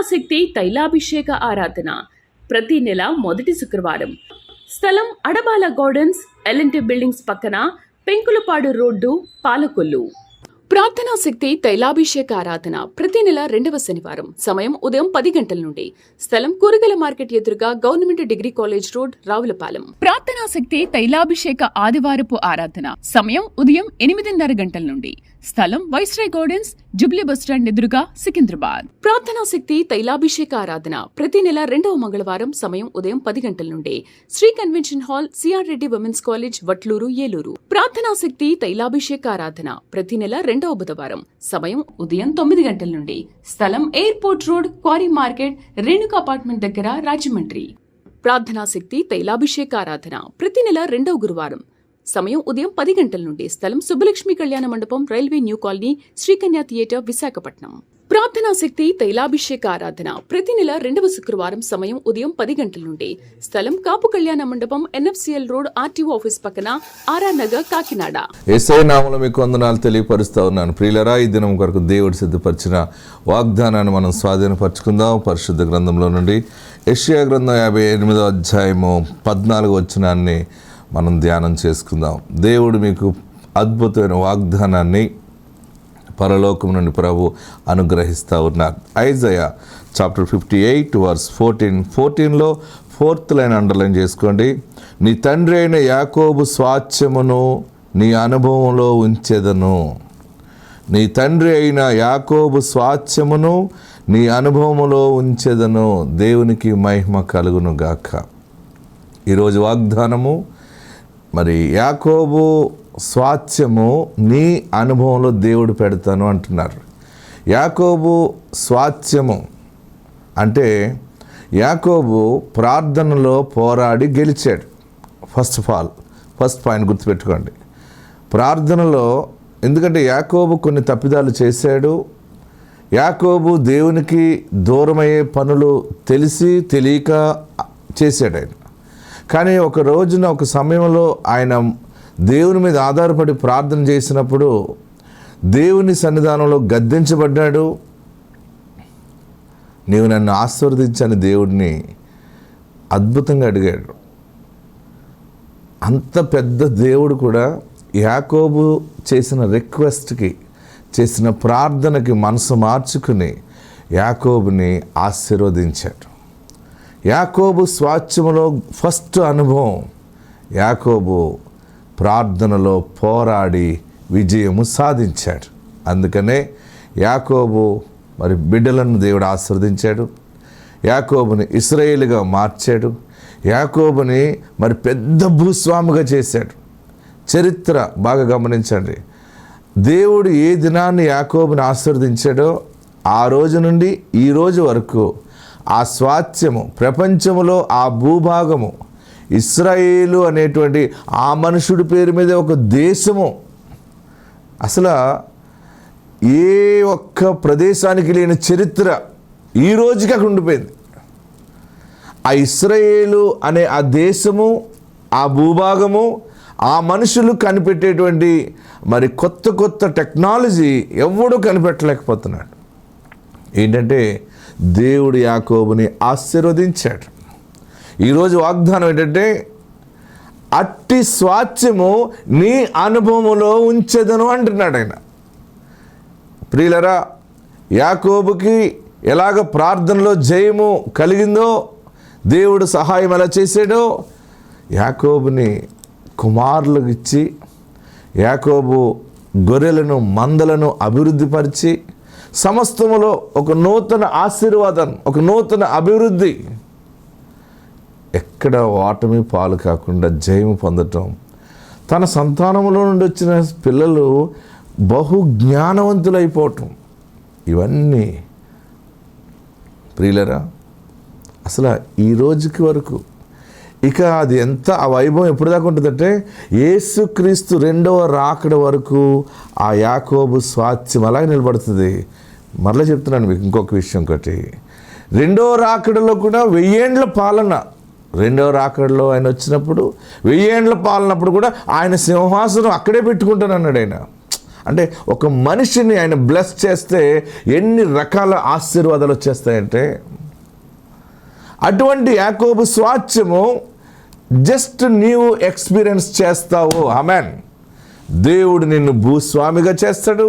శక్తి తైలాభిషేక ఆరాధన ప్రతి నెల మొదటి శుక్రవారం. స్థలం అడబాల గార్డెన్స్, ఎల్ఎన్టీ బిల్డింగ్స్ పక్కన, పెంకులపాడు రోడ్డు, పాలకొల్లు. ప్రార్థనా శక్తి తైలాభిషేక ఆరాధన ప్రతి నెల 2వ శనివారం. సమయం ఉదయం 10 గంటల నుండి. స్థలం కూరగాయల మార్కెట్ ఎదురుగా, government degree college road, Ravulapalem. ప్రార్థనా శక్తి తైలాభిషేక ఆదివారపు ఆరాధన సమయం ఉదయం 8:30 గంటల నుండి. స్థలం వైస్రాయ్ గార్డెన్స్, జుబ్లీ బస్టాండ్ ఎదురుగా, సికింద్రాబాద్. ప్రార్థనా శక్తి తైలాభిషేక ఆరాధన ప్రతి నెల 2వ మంగళవారం. సమయం ఉదయం 10 గంటల నుండి. Sri convention hall, CR Reddy women's college, Vatluru, Eluru. ప్రార్థనా శక్తి తైలాభిషేక ఆరాధన ప్రతి నెల 2వ బుధవారం. సమయం ఉదయం 9 గంటల నుండి. స్థలం airport road, quarry market, Renuka apartment దగ్గర, రాజమండ్రి. ప్రార్థనా శక్తి తైలాభిషేక ఆరాధన ప్రతి నెల 2వ గురువారం. సమయం ఉదయం 10 గంటల నుండి. స్థలం సుబ్బలక్ష్మి కళ్యాణ మండపం, railway new colony, Sri Kanya theatre, Visakhapatnam. ప్రార్థనా శక్తి తైలాభిషేక ఆరాధన ప్రతి నెల 2వ శుక్రవారం. సమయం ఉదయం 10 గంటల నుండి. స్థలం కాపు కళ్యాణ మండపం, ఎన్ఎఫ్సిఎల్ రోడ్, ఆర్టీఓ ఆఫీస్ పక్కన, ఆర్ఆర్ నగర్, కాకినాడ. యేసయ్య నామములో మీకు వందనాలు తెలియపరుస్తా ఉన్నాను. ప్రియులరా, ఈ దినం కొరకు దేవుడు సిద్ధపరిచిన వాగ్దానాన్ని మనం స్వాధీనపరచుకుందాం. పరిశుద్ధ గ్రంథంలో నుండి యెషయా గ్రంథం 58వ అధ్యాయము 14వ వచనాన్ని మనం ధ్యానం చేసుకుందాం. దేవుడు మీకు అద్భుతమైన వాగ్దానాన్ని పరలోకం నుండి ప్రభు అనుగ్రహిస్తూ ఉన్నారు. ఐజయా చాప్టర్ 58 వర్స్ 14లో 4th లైన్ అండర్లైన్ చేసుకోండి. నీ తండ్రి అయిన యాకోబు స్వాస్థ్యమును నీ అనుభవంలో ఉంచెదను. నీ తండ్రి అయిన యాకోబు స్వాస్థ్యమును నీ అనుభవములో ఉంచెదను. దేవునికి మహిమ కలుగును గాక. ఈరోజు వాగ్దానము, మరి యాకోబు స్వాస్థ్యము నీ అనుభవంలో దేవుడు పెడతాను అంటున్నారు. యాకోబు స్వాస్థ్యము అంటే యాకోబు ప్రార్థనలో పోరాడి గెలిచాడు. ఫస్ట్ పాయింట్ గుర్తుపెట్టుకోండి. ప్రార్థనలో, ఎందుకంటే యాకోబు కొన్ని తప్పిదాలు చేశాడు. యాకోబు దేవునికి దూరమయ్యే పనులు తెలిసి తెలియక చేశాడు ఆయన. కానీ ఒక రోజున, ఒక సమయంలో ఆయన దేవుని మీద ఆధారపడి ప్రార్థన చేసినప్పుడు దేవుని సన్నిధానంలో గద్దించబడ్డాడు. నీవు నన్ను ఆశీర్వదించని దేవుడిని అద్భుతంగా అడిగాడు. అంత పెద్ద దేవుడు కూడా యాకోబు చేసిన రిక్వెస్ట్కి, చేసిన ప్రార్థనకి మనసు మార్చుకుని యాకోబుని ఆశీర్వదించాడు. యాకోబు స్వాస్థ్యములో ఫస్ట్ అనుభవం, యాకోబు ప్రార్థనలో పోరాడి విజయము సాధించాడు. అందుకనే యాకోబు మరి బిడ్డలను దేవుడు ఆశీర్వదించాడు. యాకోబుని ఇశ్రాయేలుగా మార్చాడు. యాకోబుని మరి పెద్ద భూస్వామిగా చేశాడు. చరిత్ర బాగా గమనించండి. దేవుడు ఏ దినాన్ని యాకోబుని ఆశీర్వదించాడో ఆ రోజు నుండి ఈ రోజు వరకు ఆ స్వాస్థ్యము, ప్రపంచములో ఆ భూభాగము, ఇశ్రాయేలు అనేటువంటి ఆ మనుషుడి పేరు మీద ఒక దేశము, అసలు ఏ ఒక్క ప్రదేశానికి లేని చరిత్ర ఈ రోజుకి అక్కడ ఉండిపోయింది. ఆ ఇశ్రాయేలు అనే ఆ దేశము, ఆ భూభాగము, ఆ మనుషులు కనిపెట్టేటువంటి మరి కొత్త కొత్త టెక్నాలజీ ఎవడూ కనిపెట్టలేకపోతున్నాడు. ఏంటంటే దేవుడు యాకోబుని ఆశీర్వదించాడు. ఈరోజు వాగ్దానం ఏంటంటే, అట్టి స్వాస్థ్యము నీ అనుభవములో ఉంచెదను అంటున్నాడు ఆయన. ప్రియులరా, యాకోబుకి ఎలాగ ప్రార్థనలో జయము కలిగిందో, దేవుడు సహాయం ఎలా చేశాడో, యాకోబుని కుమారులకు ఇచ్చి, యాకోబు గొర్రెలను, మందలను అభివృద్ధిపరిచి, సమస్తములో ఒక నూతన ఆశీర్వాదం, ఒక నూతన అభివృద్ధి, ఎక్కడ ఓటమి పాలు కాకుండా జయము పొందటం. తన సంతానంలో నుండి వచ్చిన పిల్లలు బహు జ్ఞానవంతులైపోవటం, ఇవన్నీ ప్రియులరా అసలు ఈ రోజుకి వరకు ఇక అది ఎంత ఆ వైభవం ఎప్పుడు దాకా ఉంటుందంటే, యేసుక్రీస్తు 2వ రాకడ వరకు ఆ యాకోబు స్వాస్థ్యం అలాగే నిలబడుతుంది. మరలా చెప్తున్నాను మీకు ఇంకొక విషయం. ఒకటి, 2వ రాకడలో కూడా 1000 ఏండ్ల పాలన, 2వ రాకడలో ఆయన వచ్చినప్పుడు 1000 ఏండ్ల పాలనప్పుడు కూడా ఆయన సింహాసనం అక్కడే పెట్టుకుంటానన్నాడు ఆయన. అంటే ఒక మనిషిని ఆయన బ్లెస్ చేస్తే ఎన్ని రకాల ఆశీర్వాదాలు వచ్చేస్తాయంటే, అటువంటి యాకోబు స్వాస్థ్యము జస్ట్ నీవు ఎక్స్పీరియన్స్ చేస్తావు. ఆమెన్. దేవుడు నిన్ను భూస్వామిగా చేస్తాడు.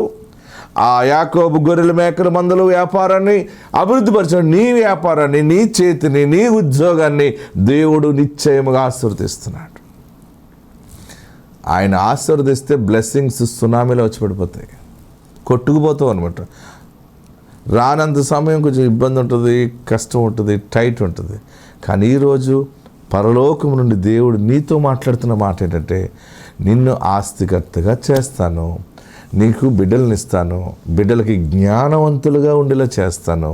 ఆ యాకోబు గొర్రెల మేకల మందల వ్యాపారాన్ని అభివృద్ధిపరచాడు. నీ వ్యాపారాన్ని, నీ చేతిని, నీ ఉద్యోగాన్ని దేవుడు నిశ్చయముగా ఆశీర్వదిస్తున్నాడు. ఆయన ఆశీర్వదిస్తే బ్లెస్సింగ్స్ సునామీలో వచ్చి పడిపోతాయి, కొట్టుకుపోతావు అనమాట. రానంత సమయం కొంచెం ఇబ్బంది ఉంటుంది, కష్టం ఉంటుంది, టైట్ ఉంటుంది. కానీ ఈరోజు పరలోకం నుండి దేవుడు నీతో మాట్లాడుతున్న మాట ఏంటంటే, నిన్ను ఆస్తికర్తగా చేస్తాను, నీకు బిడ్డలను ఇస్తాను, బిడ్డలకి జ్ఞానవంతులుగా ఉండేలా చేస్తాను,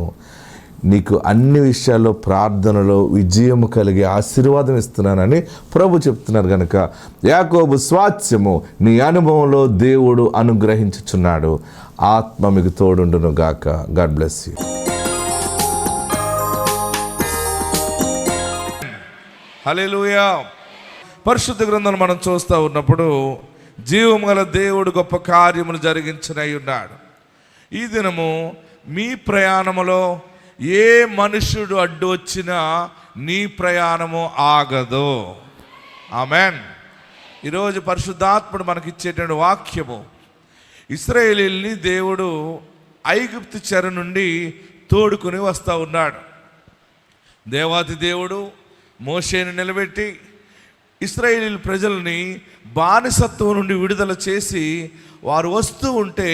నీకు అన్ని విషయాల్లో ప్రార్థనలో విజయము కలిగి ఆశీర్వాదం ఇస్తున్నానని ప్రభు చెప్తున్నారు. కనుక యాకోబు స్వాస్థ్యము నీ అనుభవంలో దేవుడు అనుగ్రహించుచున్నాడు. ఆత్మ మీకు తోడుండును గాక. God bless you. హల్లెలూయా. పరిశుద్ధ గ్రంథాలు మనం చూస్తూ ఉన్నప్పుడు జీవం గల దేవుడు గొప్ప కార్యములు జరిగించనై ఉన్నాడు. ఈ దినము మీ ప్రయాణములో ఏ మనుషుడు అడ్డు వచ్చినా నీ ప్రయాణము ఆగదు. ఆమెన్. ఈరోజు పరిశుద్ధాత్ముడు మనకిచ్చేటువంటి వాక్యము, ఇశ్రాయేలీయుల్ని దేవుడు ఐగుప్తు చెర నుండి తోడుకుని వస్తూ ఉన్నాడు. దేవాతి దేవుడు మోషేని నిలబెట్టి ఇశ్రాయేలీయుల ప్రజల్ని బానిసత్వం నుండి విడుదల చేసి వారు వస్తూ ఉంటే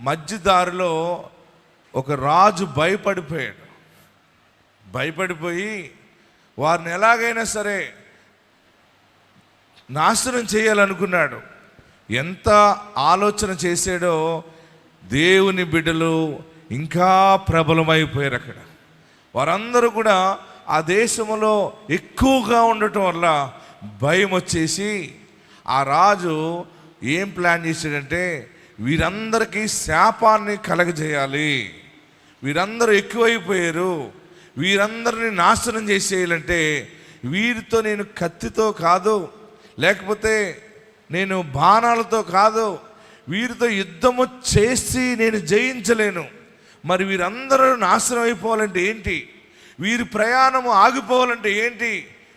మధ్యదారిలో ఒక రాజు భయపడిపోయి వారిని ఎలాగైనా సరే నాశనం చేయాలనుకున్నాడు. ఎంత ఆలోచన చేసాడో దేవుని బిడ్డలు ఇంకా ప్రబలమైపోయారు. అక్కడ వారందరూ కూడా ఆ దేశంలో ఎక్కువగా ఉండటం వల్ల భయం వచ్చేసి ఆ రాజు ఏం ప్లాన్ చేశాడంటే, వీరందరికీ శాపాన్ని కలగజేయాలి, వీరందరూ ఎక్కువైపోయారు, వీరందరినీ నాశనం చేసేయాలంటే వీరితో నేను కత్తితో కాదు, లేకపోతే నేను బాణాలతో కాదు, వీరితో యుద్ధము చేసి నేను జయించలేను. మరి వీరందరూ నాశనం అయిపోవాలంటే ఏంటి, వీరి ప్రయాణము ఆగిపోవాలంటే ఏంటి,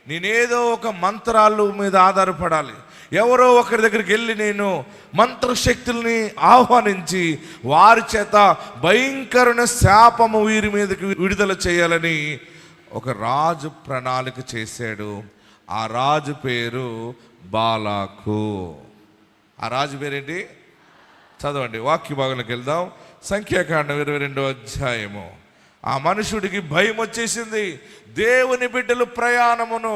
నేనేదో ఒక మంత్రాలు మీద ఆధారపడాలి, ఎవరో ఒకరి దగ్గరికి వెళ్ళి నేను మంత్రశక్తుల్ని ఆహ్వానించి వారి చేత భయంకరమైన శాపము వీరి మీదకి విడుదల చేయాలని ఒక రాజు ప్రణాళిక చేశాడు. ఆ రాజు పేరు బాలాకు. ఆ రాజు పేరేంటి? చదవండి, వాక్య భాగంలోకి వెళ్దాం. సంఖ్యాకాండం 22వ అధ్యాయము. ఆ మనుషుడికి భయం వచ్చేసింది. దేవుని బిడ్డలు ప్రయాణమును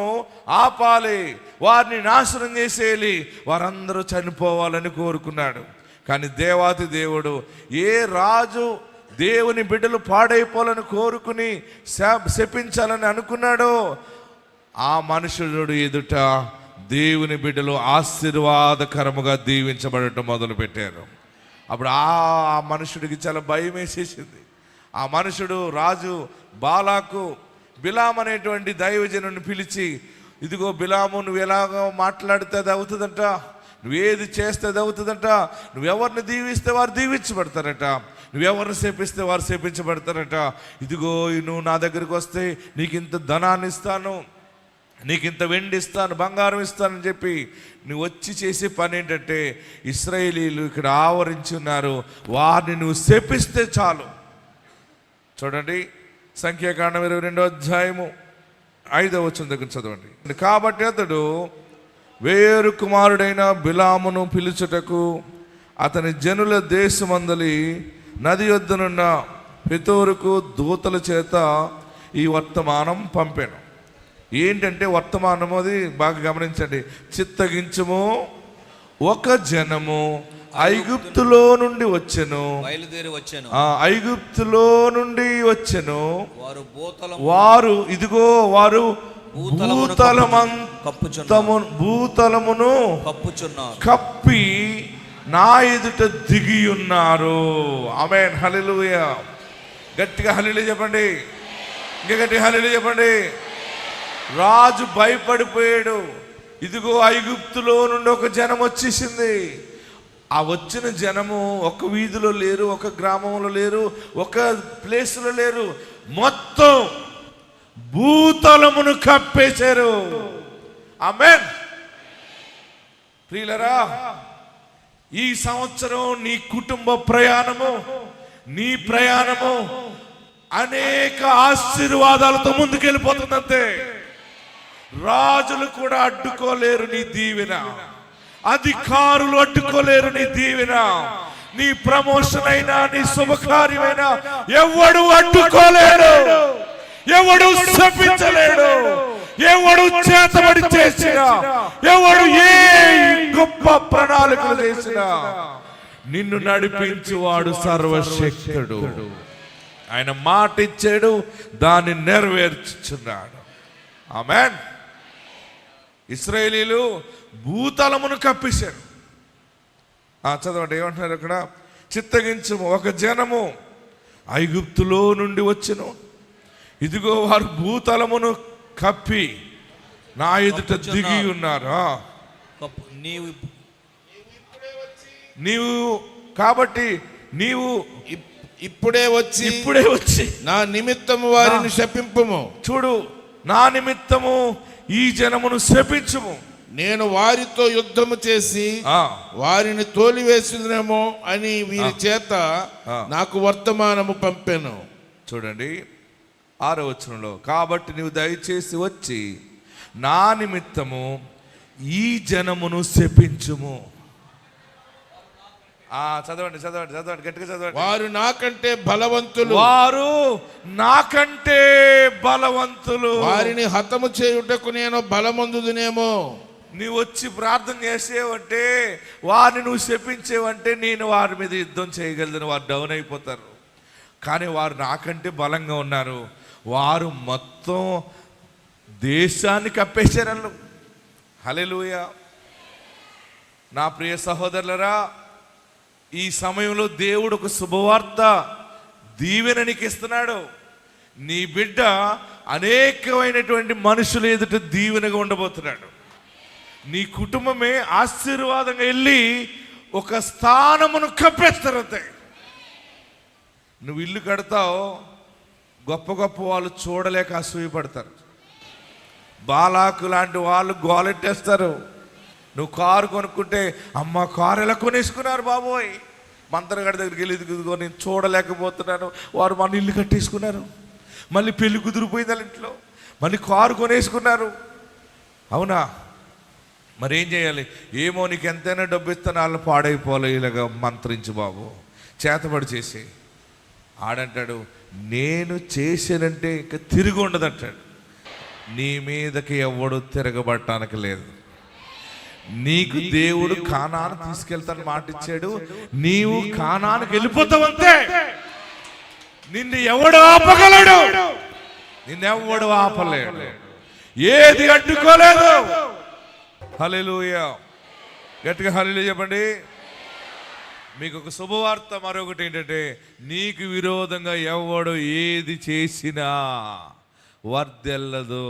ఆపాలి, వారిని నాశనం చేసేయాలి, వారందరూ చనిపోవాలని కోరుకున్నాడు. కానీ దేవాతి దేవుడు, ఏ రాజు దేవుని బిడ్డలు పాడైపోవాలని కోరుకుని శపించాలని అనుకున్నాడో ఆ మనుషుడు ఎదుట దేవుని బిడ్డలు ఆశీర్వాదకరముగా దీవించబడటం మొదలుపెట్టారు. అప్పుడు ఆ మనుషుడికి చాలా భయం వేసేసింది. ఆ మనుషుడు రాజు బాలాకు బిలాం అనేటువంటి దైవజనుని పిలిచి, ఇదిగో బిలాము, నువ్వు ఎలాగో మాట్లాడితే అది అవుతుందంట, నువ్వేది చేస్తే అది అవుతుందంట, నువ్వెవరిని దీవిస్తే వారు దీవించబడతారట, నువ్వెవరిని శపిస్తే వారు శపించబడతారట, ఇదిగో నువ్వు నా దగ్గరికి వస్తే నీకు ఇంత ధనాన్ని ఇస్తాను, నీకు ఇంత వెండి ఇస్తాను, బంగారం ఇస్తానని చెప్పి నువ్వు వచ్చి చేసే పని ఏంటంటే, ఇశ్రాయేలీయులు ఇక్కడ ఆవరించి ఉన్నారు, వారిని నువ్వు శపిస్తే చాలు. చూడండి, సంఖ్యాకాండం 22వ అధ్యాయము 5వ వచనం దగ్గర చదవండి. కాబట్టి అతడు వేరు కుమారుడైన బిలామును పిలుచుటకు అతని జనుల దేశమందలి నది యొద్దనున్న పెతోరుకు దూతల చేత ఈ వర్తమానం పంపాను. ఏంటంటే వర్తమానము, అది బాగా గమనించండి. చిత్తగించుము, ఒక జనము ఐగుప్తులో నుండి వచ్చెను, బయలుదేరి వచ్చెను, ఐగుప్తులో నుండి వచ్చెను, వారు ఇదిగో వారు భూతలమును కప్పి నా ఎదుట దిగి ఉన్నారు. ఆమేన్, హల్లెలూయా. గట్టిగా హల్లెలూయా చెప్పండి, ఇంకా గట్టిగా హల్లెలూయా చెప్పండి. రాజు భయపడిపోయాడు. ఇదిగో ఐగుప్తులో నుండి ఒక జనం వచ్చేసింది, ఆ వచ్చిన జనము ఒక వీధిలో లేరు, ఒక గ్రామంలో లేరు, ఒక ప్లేస్లో లేరు, మొత్తం భూతలమును కప్పేశారు. ఆమేన్. ప్రియులరా, ఈ సంవత్సరం నీ కుటుంబ ప్రయాణము, నీ ప్రయాణము అనేక ఆశీర్వాదాలతో ముందుకెళ్ళిపోతుందంతే. రాజులు కూడా అడ్డుకోలేరు నీ దీవెన, అధికారులు అడ్డుకోలేరు నీ దీవెన, నీ ప్రమోషన్ అయినా నీ శుభకార్యమైనా ఎవడు అడ్డుకోలేడు, ఎవడు శపించలేడు, ఎవడు చేతబడి చేసినా, ఎవడు ఏ గొప్ప ప్రణాళికలు చేసినా నిన్ను నడిపించువాడు సర్వశక్తుడు. ఆయన మాట ఇచ్చాడు, దాన్ని నెరవేర్చుచున్నాడు. ఆమేన్. ఇశ్రాయేలీలు భూతలమును కప్పేశారు. చదవండి ఏమంటున్నారు అక్కడ, చిత్తగించుము, ఒక జనము ఐగుప్తులో నుండి వచ్చును, ఇదిగో వారు భూతలమును కప్పి నా ఎదుట దిగి ఉన్నారు. నీవు కాబట్టి నీవు ఇప్పుడే వచ్చి నా నిమిత్తము వారిని శపింపుము. చూడు, నా నిమిత్తము ఈ జనమును శపించుము. నేను వారితో యుద్ధము చేసి వారిని తోలివేసినేమో అని వీరి చేత నాకు వర్తమానము పంపెను. చూడండి 6వ వచనంలో, కాబట్టి నీవు దయచేసి వచ్చి నా నిమిత్తము ఈ జనమును శపించుము. చదవండి చదవండి చదవండి, గట్టిగా చదవండి. వారు నాకంటే బలవంతులు, వారు నాకంటే బలవంతులు, వారిని హతము చేయుటకు నేను బలమందుదునేమో. నీవు వచ్చి ప్రార్థన చేసేవంటే, వారిని నువ్వు శపించేవంటే నేను వారి మీద యుద్ధం చేయగలను, వారు డౌన్ అయిపోతారు. కానీ వారు నాకంటే బలంగా ఉన్నారు, వారు మొత్తం దేశాన్ని కప్పేశారు. హల్లెలూయా. నా ప్రియ సహోదరులరా, ఈ సమయంలో దేవుడు ఒక శుభవార్త దీవెన నీకు ఇస్తున్నాడు. నీ బిడ్డ అనేకమైనటువంటి మనుషులు ఎదుట దీవెనగా ఉండబోతున్నాడు. నీ కుటుంబమే ఆశీర్వాదంగా వెళ్ళి ఒక స్థానమును కప్పేస్తారు అంతే. నువ్వు ఇల్లు కడతావు, గొప్ప గొప్ప వాళ్ళు చూడలేక అసూయపడతారు. బాలాకు లాంటి వాళ్ళు గోలెట్టేస్తారు. నువ్వు కారు కొనుక్కుంటే, అమ్మ కారు ఎలా కొనేసుకున్నారు బాబోయ్, మంత్రగాడి దగ్గరికి వెళ్ళి నేను చూడలేకపోతున్నాను, వారు మన ఇల్లు కట్టేసుకున్నారు, మళ్ళీ పెళ్లి కుదిరిపోయింది వాళ్ళ ఇంట్లో, మళ్ళీ కారు కొనేసుకున్నారు. అవునా? మరేం చేయాలి? ఏమో, నీకు ఎంతైనా డబ్బు ఇస్తాను, వాళ్ళు పాడైపోలే, ఇలాగ మంత్రించు బాబు, చేతబడి చేసి. ఆడంటాడు, నేను చేశానంటే ఇంకా తిరిగి ఉండదంటాడు. నీ మీదకి ఎవడు తిరగబడటానికి లేదు. నీకు దేవుడు కానాను తీసుకెళ్తాను మాట ఇచ్చాడు, నీవు కానానికి వెళ్ళిపోతావంతే. నిన్ను ఎవడు ఆపగలడు? నిన్నెవడు ఆపలేడు, ఏది అడ్డుకోలేదు. హల్లెలూయా. గట్టిగా హల్లెలూయా చెప్పండి. మీకు ఒక శుభవార్త మరొకటి ఏంటంటే, నీకు విరోధంగా ఎవడు ఏది చేసినా వర్దెల్లదు.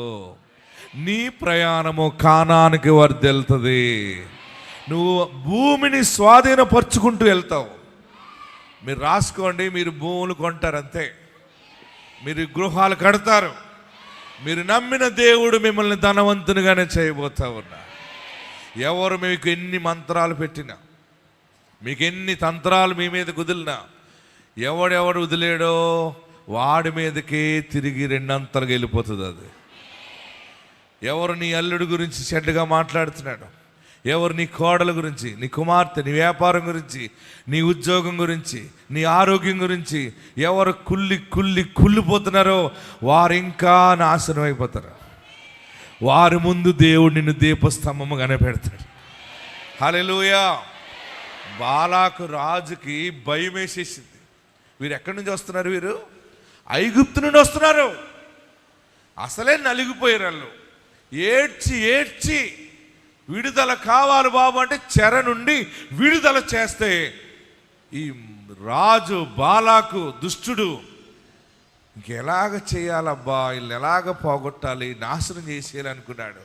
నీ ప్రయాణము కానానికి వర్దెల్తుంది. నువ్వు భూమిని స్వాధీనపరుచుకుంటూ వెళ్తావు. మీరు రాసుకోండి, మీరు భూములు కొంటారు అంతే, మీరు గృహాలు కడతారు. మీరు నమ్మిన దేవుడు మిమ్మల్ని ధనవంతునిగానే చేయబోతా ఉన్నారు. ఎవరు మీకు ఎన్ని మంత్రాలు పెట్టినా, మీకు ఎన్ని తంత్రాలు మీ మీద కుదిలినా, ఎవడెవడు వదిలేడో వాడి మీదకే తిరిగి రెండంతలుగా వెళ్ళిపోతుంది అది. ఎవరు నీ అల్లుడు గురించి చెడ్డగా మాట్లాడుతున్నాడు, ఎవరు నీ కోడల గురించి, నీ కుమార్తె, నీ వ్యాపారం గురించి, నీ ఉద్యోగం గురించి, నీ ఆరోగ్యం గురించి ఎవరు కుళ్ళిపోతున్నారో వారు ఇంకా నాశనం అయిపోతారు. వారి ముందు దేవుడు నిన్ను దీపస్తంభముగానే పెడతాడు. హల్లెలూయా. బాలాకు రాజుకి భయం వేసేసింది. వీరు ఎక్కడి నుంచి వస్తున్నారు? వీరు ఐగుప్తు నుండి వస్తున్నారు. అసలే నలిగిపోయారు వాళ్ళు. ఏడ్చి విడుదల కావాలి బాబు అంటే చెర నుండి విడుదల చేస్తే ఈ రాజు బాలాకు దుష్టుడు ఇంకెలాగ చేయాలబ్బా, వీళ్ళు ఎలాగ పోగొట్టాలి, నాశనం చేసేయాలనుకున్నాడు.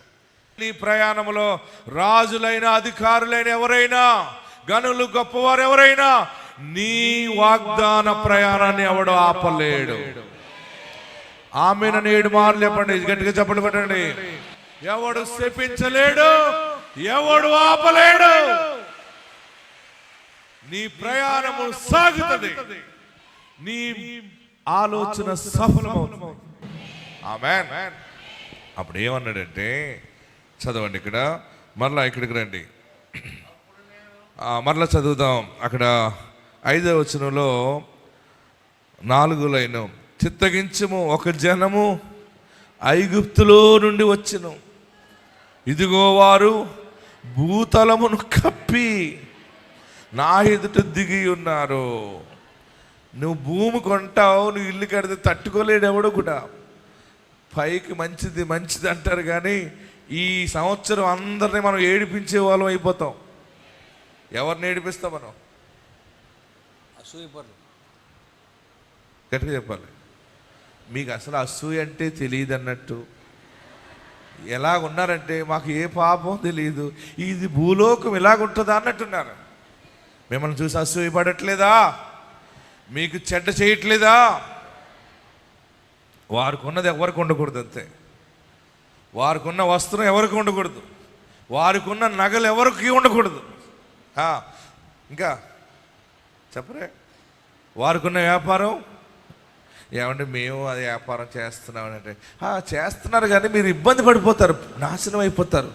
నీ ప్రయాణంలో రాజులైన అధికారులైన ఎవరైనా గనులు గొప్పవారు ఎవరైనా నీ వాగ్దాన ప్రయాణాన్ని ఎవడు ఆపలేడు. ఆమెను 7 మార్లు చెప్పండి, గట్టిగా చెప్పండి పెట్టండి. ఎవడు శపించలేడు, ఎవడు ఆపలేడు. నీ ప్రయాణము సాగుతుంది, నీ ఆలోచన సఫలమవుతుంది. ఆమేన్. అప్పుడు ఏమన్నాడంటే, చదవండి ఇక్కడ, మరలా ఇక్కడికి రండి, మరలా చదువుదాం. అక్కడ 5వ వచనంలో 4వ లైను, చిత్తగించుము, ఒక జనము ఐగుప్తులో నుండి వచ్చెను, ఇదిగో వారు భూతలమును కప్పి నా ఎదుట దిగి ఉన్నారు. నువ్వు భూమి కొంటావు, నువ్వు ఇల్లు కడితే తట్టుకోలేడు ఎవడు కూడా. పైకి మంచిది మంచిది అంటారు, కానీ ఈ సంవత్సరం అందరినీ మనం ఏడిపించే వాళ్ళం అయిపోతాం. ఎవరిని ఏడిపిస్తాం మనం? అసూయపరులు. గట్టిగా చెప్పాలి. మీకు అసలు అసూయ అంటే తెలియదు అన్నట్టు ఎలాగున్నారంటే, మాకు ఏ పాపం తెలియదు, ఇది భూలోకం ఇలాగుంటుందా అన్నట్టున్నారు. మిమ్మల్ని చూసి అసూయ పడట్లేదా? మీకు చెడ్డ చేయట్లేదా? వారికి ఉన్నది ఎవరికి ఉండకూడదు, అంతే. వారికి ఉన్న వస్త్రం ఎవరికి ఉండకూడదు, వారికి ఉన్న నగలు ఎవరికి ఉండకూడదు. ఇంకా చెప్పరే, వారికి ఉన్న వ్యాపారం ఏమంటే మేము అది వ్యాపారం చేస్తున్నామంటే చేస్తున్నారు, కానీ మీరు ఇబ్బంది పడిపోతారు, నాశనం అయిపోతారు.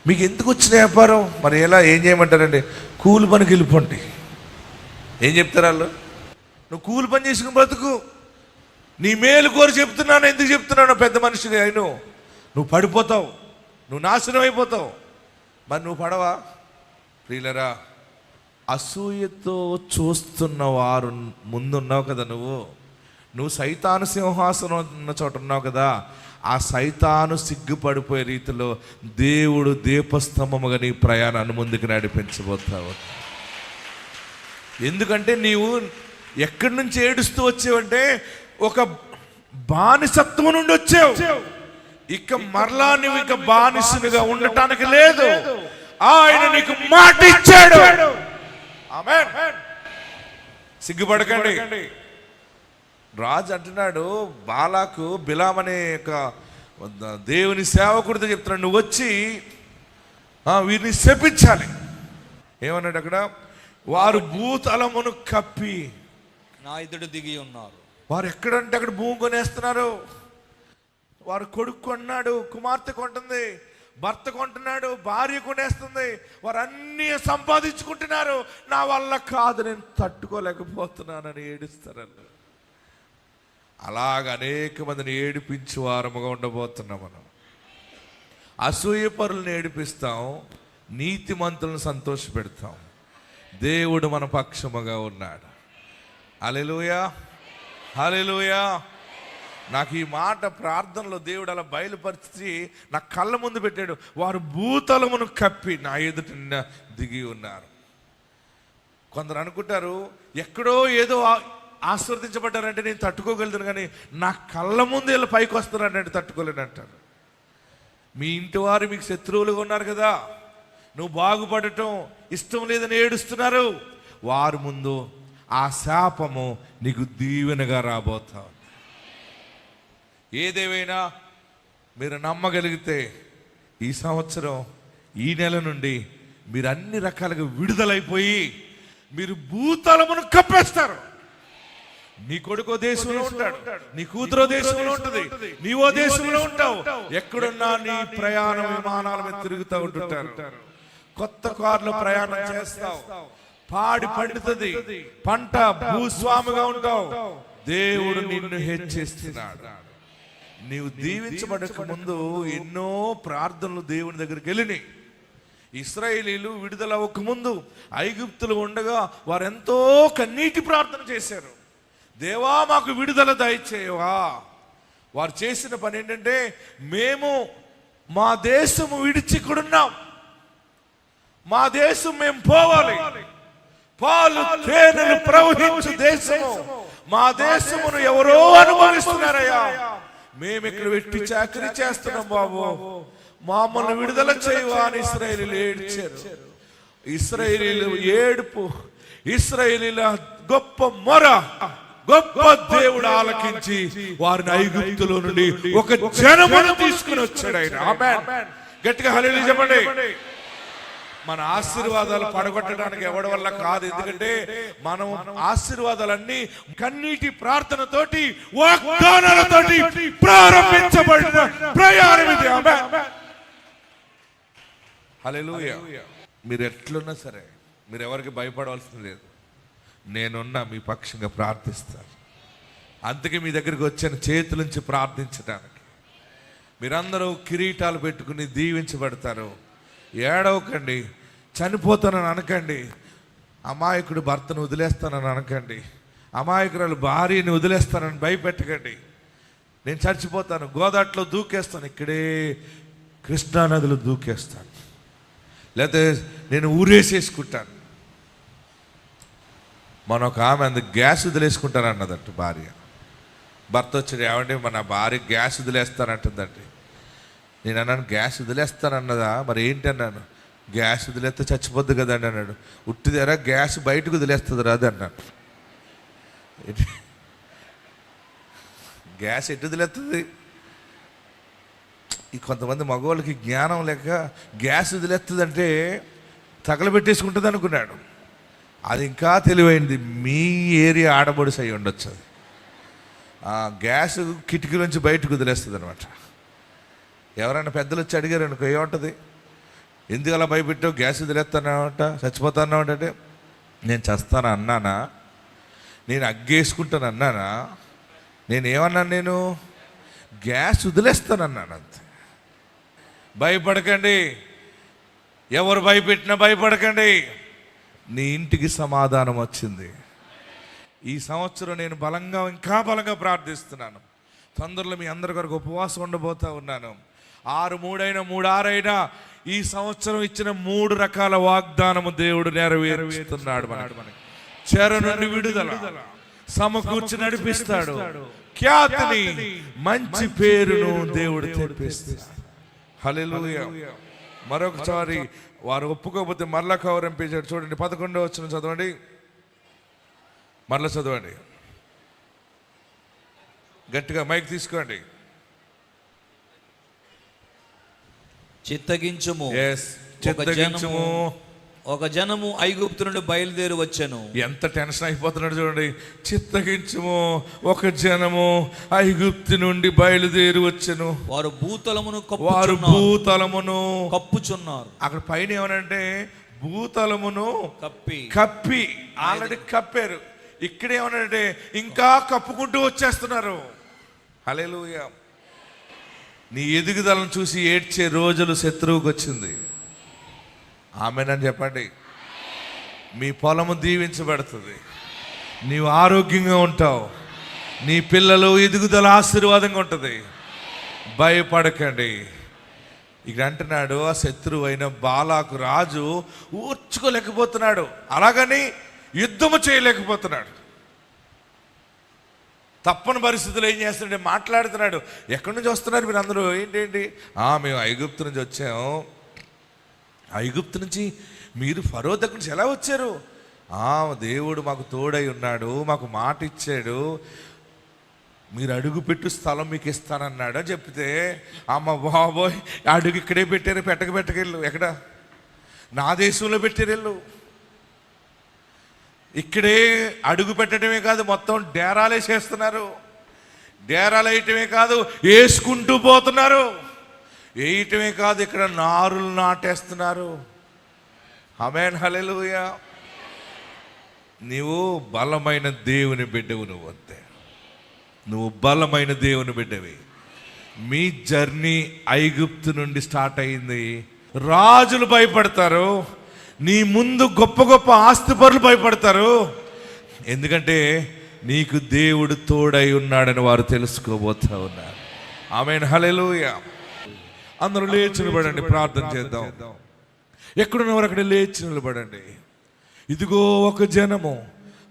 మీకు ఎందుకు వచ్చిన వ్యాపారం? మరి ఏం చేయమంటారండి? కూలి పనికి వెళ్ళిపోండి. ఏం చెప్తారు వాళ్ళు? నువ్వు కూలి పని చేసుకుని బ్రతుకు, నీ మేలు కోరి చెప్తున్నాను. ఎందుకు చెప్తున్నాను? పెద్ద మనిషిగా అయిను, నువ్వు పడిపోతావు, నువ్వు నాశనం అయిపోతావు. మరి నువ్వు పడవా? ప్రియులరా, అసూయతో చూస్తున్న వారు ముందున్నావు కదా, నువ్వు సైతాను సింహాసనం ఉన్న చోట ఉన్నావు కదా. ఆ సైతాను సిగ్గుపడిపోయే రీతిలో దేవుడు దీపస్తంభముగా నీ ప్రయాణాన్ని ముందుకు నడిపించబోతావు. ఎందుకంటే నీవు ఎక్కడి నుంచి ఏడుస్తూ వచ్చావంటే ఒక బానిసత్వం నుండి వచ్చావు. ఇక మరలా నువ్వు ఇక బానిసనుగా ఉండటానికి లేదు. ఆయన నీకు మాట ఇచ్చాడు. ఆమేన్. సిగ్గుపడకండి. రాజు అంటున్నాడు బాలాకు, బిలాం అనే దేవుని సేవకుడితో చెప్తున్నాడు, నువ్వు వచ్చి వీరిని శపించాలి. ఏమన్నాడు అక్కడ? వారు భూతలమును కప్పి నా ఎదుట దిగి ఉన్నారు. వారు ఎక్కడంటే అక్కడ భూమి కొనేస్తున్నారు. వారు కొడుకు కొన్నాడు, కుమార్తె కొంటుంది, భర్త కొంటున్నాడు, భార్య కొనేస్తుంది, వారు అన్నీ సంపాదించుకుంటున్నారు. నా వల్ల కాదు, నేను తట్టుకోలేకపోతున్నానని ఏడుస్తారు. అలాగ అనేక మందిని ఏడిపించే వారముగా ఉండబోతున్నాం మనం. అసూయ పరులను ఏడిపిస్తాం, నీతిమంతులను సంతోష పెడతాం. దేవుడు మన పక్షముగా ఉన్నాడు. హల్లెలూయా, హల్లెలూయా. నాకు ఈ మాట ప్రార్థనలో దేవుడు అలా బయలుపరిచి నా కళ్ళ ముందు పెట్టాడు. వారు భూతలమును కప్పి నా ఎదుట దిగి ఉన్నారు. కొందరు అనుకుంటారు ఎక్కడో ఏదో ఆస్వర్దించబడ్డారంటే నేను తట్టుకోగలుగుతాను, కానీ నా కళ్ళ ముందు వీళ్ళు పైకి వస్తున్నారంటే తట్టుకోలేను అంటారు. మీ ఇంటి వారు మీకు శత్రువులుగా ఉన్నారు కదా, నువ్వు బాగుపడటం ఇష్టం లేదని ఏడుస్తున్నారు. వారి ముందు ఆ శాపము నీకు దీవెనగా రాబోతా. ఏదేమైనా మీరు నమ్మగలిగితే ఈ సంవత్సరం ఈ నెల నుండి మీరు అన్ని రకాలుగా విడుదలైపోయి మీరు భూతలమును కప్పేస్తారు. నీ కొడుకో దేశంలో ఉంటాడు, నీ కూతురో దేశంలో ఉంటుంది, నీవో దేశంలో ఉంటావు. ఎక్కడున్నా నీ ప్రయాణం విమానాల మీద తిరుగుతూ ఉంటుంటారు. కొత్త కార్లో ప్రయాణం చేస్తావు, పాడి పండుతుంది, పంట భూస్వామిగా ఉంటావు. దేవుడు నిన్ను హెచ్చిస్తున్నాడు. నీవు దీవించబడక ముందు ఎన్నో ప్రార్థనలు దేవుని దగ్గరికి వెళ్ళినాయి. ఇశ్రాయేలీలు విడుదల అవ్వక ముందు ఐగుప్తులు ఉండగా వారు ఎంతో కన్నీటి ప్రార్థన చేశారు. దేవా మాకు విడుదల దయచేయవా. వారు చేసిన పని ఏంటంటే, మేము మా దేశము విడిచి ఇక్కడున్నాం, మా దేశం మేము పోవాలి, పాలు తేనెలు ప్రవహించు దేశము, మా దేశమును ఎవరో అనుభవిస్తున్నారయ్యా, మేము ఇక్కడ వెట్టి చాకరీ చేస్తున్నాం బాబు, మమ్మల్ని విడుదల చేయవా అని ఇశ్రాయేలీయులు ఏడ్చారు. ఇశ్రాయేలీయుల ఏడుపు, ఇశ్రాయేలీయుల గొప్ప మొర, గొప్ప దేవుడు ఆలకించి వారిని ఐగుప్తులో నుండి ఒక జనమును తీసుకుని వచ్చాడు ఆయన. ఆమేన్. గట్టిగా హల్లెలూయా చెప్పండి. మన ఆశీర్వాదాలు పడగొట్టడానికి ఎవడి వల్ల కాదు. ఎందుకంటే మనం ఆశీర్వాదాలన్నీ కన్నీటి ప్రార్థనతోటి, వాగ్దానాలతోటి ప్రారంభించబడిన ప్రయాణం ఇది. ఆమేన్. హల్లెలూయా. మీరు ఎట్లున్నా సరే, మీరు ఎవరికి భయపడవలసిన లేదు. నేనున్నా మీ పక్షంగా ప్రార్థిస్తాను. అందుకే మీ దగ్గరికి వచ్చాను, చేతుల నుంచి ప్రార్థించడానికి. మీరందరూ కిరీటాలు పెట్టుకుని దీవించబడతారు. ఏడవకండి, చనిపోతానని అనకండి, అమాయకుడు భర్తను వదిలేస్తానని అనకండి, అమాయకురాలు భార్యని వదిలేస్తానని భయపెట్టకండి. నేను చచ్చిపోతాను, గోదాట్లో దూకేస్తాను, ఇక్కడే కృష్ణానదిలో దూకేస్తాను, లేకపోతే నేను ఊరేసేసుకుంటాను. మన ఒక ఆమె అందు గ్యాస్ వదిలేసుకుంటాను అన్నదట్టు భార్య. భర్త వచ్చాడు, ఏమంటే మన భార్య గ్యాస్ వదిలేస్తానంటుందండి. నేను అన్నాను, గ్యాస్ వదిలేస్తానన్నదా? మరి ఏంటి అన్నాను. గ్యాస్ వదిలేస్తే చచ్చిపోద్ది కదండి అన్నాడు. ఉట్టిదేరా, గ్యాస్ బయటకు వదిలేస్తుంది రాదు అన్నాను. గ్యాస్ ఎటు వదిలేస్తుంది? ఈ కొంతమంది మగవాళ్ళకి జ్ఞానం లేక గ్యాస్ వదిలేస్తుంది అంటే తగలబెట్టేసుకుంటుంది అనుకున్నాడు. అది ఇంకా తెలివైంది, మీ ఏరియా ఆడబడుసు అయి ఉండొచ్చు. అది గ్యాస్ కిటికీలోంచి బయటకు వదిలేస్తుంది అనమాట. ఎవరైనా పెద్దలు వచ్చి అడిగారు అనుకో, ఏముంటుంది, ఎందుకు అలా భయపెట్టావు, గ్యాస్ వదిలేస్తానంట, చచ్చిపోతాను అంటే, నేను చస్తాను అన్నానా, నేను అగ్గేసుకుంటాను అన్నానా, నేనేమన్నాను, నేను గ్యాస్ వదిలేస్తానన్నాను అంతే. భయపడకండి, ఎవరు భయపెట్టినా భయపడకండి. నీ ఇంటికి సమాధానం వచ్చింది. ఈ సంవత్సరం నేను ఇంకా బలంగా ప్రార్థిస్తున్నాను. తొందరలో మీ అందరి కొరకు ఉపవాసం ఉండబోతా ఉన్నాను. 6-3 అయినా 3-6 అయినా ఈ సంవత్సరం ఇచ్చిన 3 రకాల వాగ్దానము దేవుడు నెరవేరుస్తున్నాడు. మనకి చెర నుండి విడుదల, సమకూర్చి నడిపిస్తాడు, ఖ్యాతిని, మంచి పేరును దేవుడు తెప్పిస్తాడు. హల్లెలూయా. మరొకసారి వారు ఒప్పుకోకపోతే మరలా కవరింపేశాడు. చూడండి, 11వ వచనం చదవండి, మరలా చదవండి, గట్టిగా మైక్ తీసుకోండి. చిత్తగించుము, చిత్తగించుము, ఒక జనము ఐగుప్తు నుండి బయలుదేరి వచ్చెను. ఎంత టెన్షన్ అయిపోతున్నాడు చూడండి. చిత్తగించుము, ఒక జనము ఐగుప్తు నుండి బయలుదేరి వచ్చెను. వారు భూతలమును కప్పుచున్నారు. అక్కడ పైన ఏమనంటే భూతలమును కప్పి ఆల్రెడీ కప్పారు. ఇక్కడ ఏమనంటే ఇంకా కప్పుకుంటూ వచ్చేస్తున్నారు. హల్లెలూయా. నీ ఎదుగుదలను చూసి ఏడ్చే రోజులు శత్రువుకి వచ్చింది. ఆమేనని చెప్పండి. మీ పొలము దీవించబడుతుంది, నీవు ఆరోగ్యంగా ఉంటావు, నీ పిల్లలు ఎదుగుదల ఆశీర్వాదంగా ఉంటుంది. భయపడకండి. ఇక్కడ అంటున్నాడు, ఆ శత్రువు అయిన బాలాకు రాజు ఊర్చుకోలేకపోతున్నాడు, అలాగని యుద్ధము చేయలేకపోతున్నాడు. తప్పని పరిస్థితులు ఏం చేస్తున్నాడు, మాట్లాడుతున్నాడు. ఎక్కడి నుంచి వస్తున్నారు మీరు అందరూ? ఏంటి, మేము ఐగుప్తు నుంచి వచ్చాము. ఐగుప్తు నుంచి మీరు ఫరో దగ్గర నుంచి ఎలా వచ్చారు? దేవుడు మాకు తోడై ఉన్నాడు, మాకు మాట ఇచ్చాడు, మీరు అడుగు పెట్టు స్థలం మీకు ఇస్తానన్నాడు అని చెప్తే, అమ్మ బాబోయ్, అడుగు ఇక్కడే పెట్టారు, పెట్టకెళ్ళు, ఎక్కడ నా దేశంలో పెట్టారు. ఇక్కడే అడుగు పెట్టడమే కాదు, మొత్తం డేరాలే చేస్తున్నారు. డేరాలు వేయటమే కాదు, వేసుకుంటూ పోతున్నారు. వేయటమే కాదు, ఇక్కడ నారులు నాటేస్తున్నారు. ఆమేన్, హల్లెలూయా. నీవు బలమైన దేవుని బిడ్డవు. నువ్వు అంతే, నువ్వు బలమైన దేవుని బిడ్డవి. మీ జర్నీ ఐగుప్తు నుండి స్టార్ట్ అయింది. రాజులు భయపడతారు, నీ ముందు గొప్ప గొప్ప ఆస్తిపరులు భయపడతారు. ఎందుకంటే నీకు దేవుడు తోడై ఉన్నాడని వారు తెలుసుకోబోతా ఉన్నారు. ఆమేన్, హల్లెలూయా. అందరూ లేచి నిలబడండి, ప్రార్థన చేద్దాం. ఎక్కడున్నవారు అక్కడ లేచి నిలబడండి. ఇదిగో ఒక జనము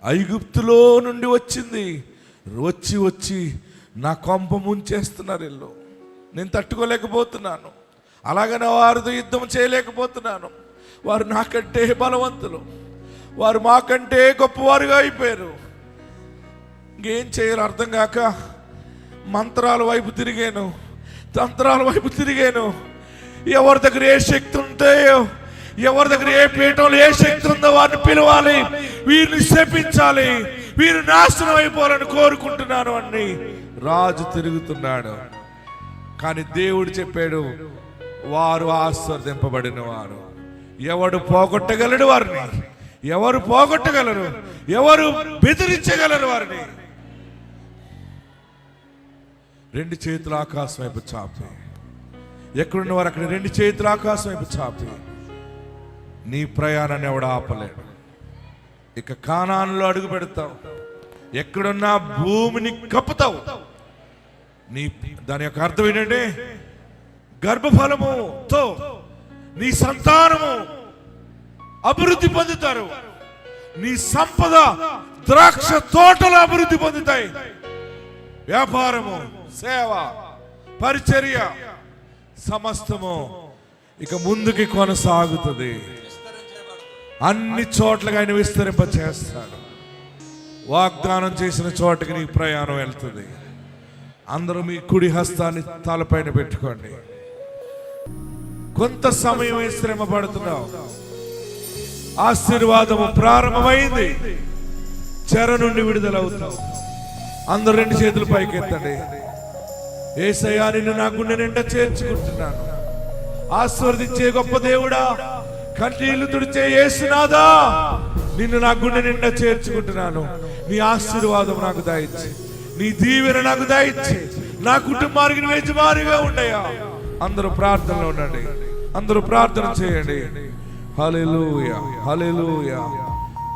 ఐగుప్తులో నుండి వచ్చింది, వచ్చి నా కొంప ముంచేస్తున్నారు. ఇల్లు నేను తట్టుకోలేకపోతున్నాను, అలాగనే వారితో యుద్ధం చేయలేకపోతున్నాను. వారు నాకంటే బలవంతులు, వారు మాకంటే గొప్పవారుగా అయిపోయారు. ఇంకేం చేయాలో అర్థం కాక మంత్రాల వైపు తిరిగాను, తంత్రాల వైపు తిరిగాను. ఎవరి దగ్గర ఏ శక్తి ఉంటాయో, ఎవరి దగ్గర ఏ పీఠంలో ఏ శక్తి ఉందో వారిని పిలవాలి, వీరిని శపించాలి, వీరు నాశనం అయిపోవాలని కోరుకుంటున్నాను అని రాజు తిరుగుతున్నాడు. కానీ దేవుడు చెప్పాడు, వారు ఆశీర్వదింపబడిన వారు. ఎవడు పోగొట్టగలడు వారిని? ఎవరు పోగొట్టగలరు? ఎవరు బెదిరించగలరు వారిని? రెండు చేతుల ఆకాశం వైపు చాపి, ఎక్కడున్న వారు అక్కడ రెండు చేతుల ఆకాశం వైపు చాపి, నీ ప్రయాణాన్ని ఎవడు ఆపలేడు. ఇక కానానులో అడుగు పెడతావు, ఎక్కడున్నా భూమిని కప్పుతావు. దాని యొక్క అర్థం ఏంటంటే, గర్భఫలముతో నీ సంతానము అభివృద్ధి పొందుతారు. నీ సంపద ద్రాక్ష తోటలు అభివృద్ధి పొందుతాయి. వ్యాపారము, సేవ, పరిచర్య సమస్తము ఇక ముందుకి కొనసాగుతుంది. అన్ని చోట్లగా ఆయన విస్తరింప చేస్తాడు. వాగ్దానం చేసిన చోటకి నీ ప్రయాణం వెళ్తుంది. అందరూ మీ కుడి హస్తాన్ని తలపైన పెట్టుకోండి. కొంత సమయం శ్రమ పడుతున్నావు, ఆశీర్వాదము ప్రారంభమైంది. చెర నుండి విడుదలవుతావు. అందరూ రెండు చేతులు పైకెత్తండి. యేసయ్యా, నిన్ను నా గుండె నిండా చేర్చుకుంటున్నాను. ఆశీర్వదించే గొప్ప దేవుడా, కన్నీళ్లు తుడిచే యేసునాథా, నిన్ను నా గుండె నిండా చేర్చుకుంటున్నాను. నీ ఆశీర్వాదం నాకు దయచి, నీ దీవెన నాకు దయచి, నా కుటుంబానికి నువ్వు యజమానిగా ఉండయా. అందరూ ప్రార్థనలో ఉండండి, అందరూ ప్రార్థన చేయండి. హల్లెలూయా, హల్లెలూయా.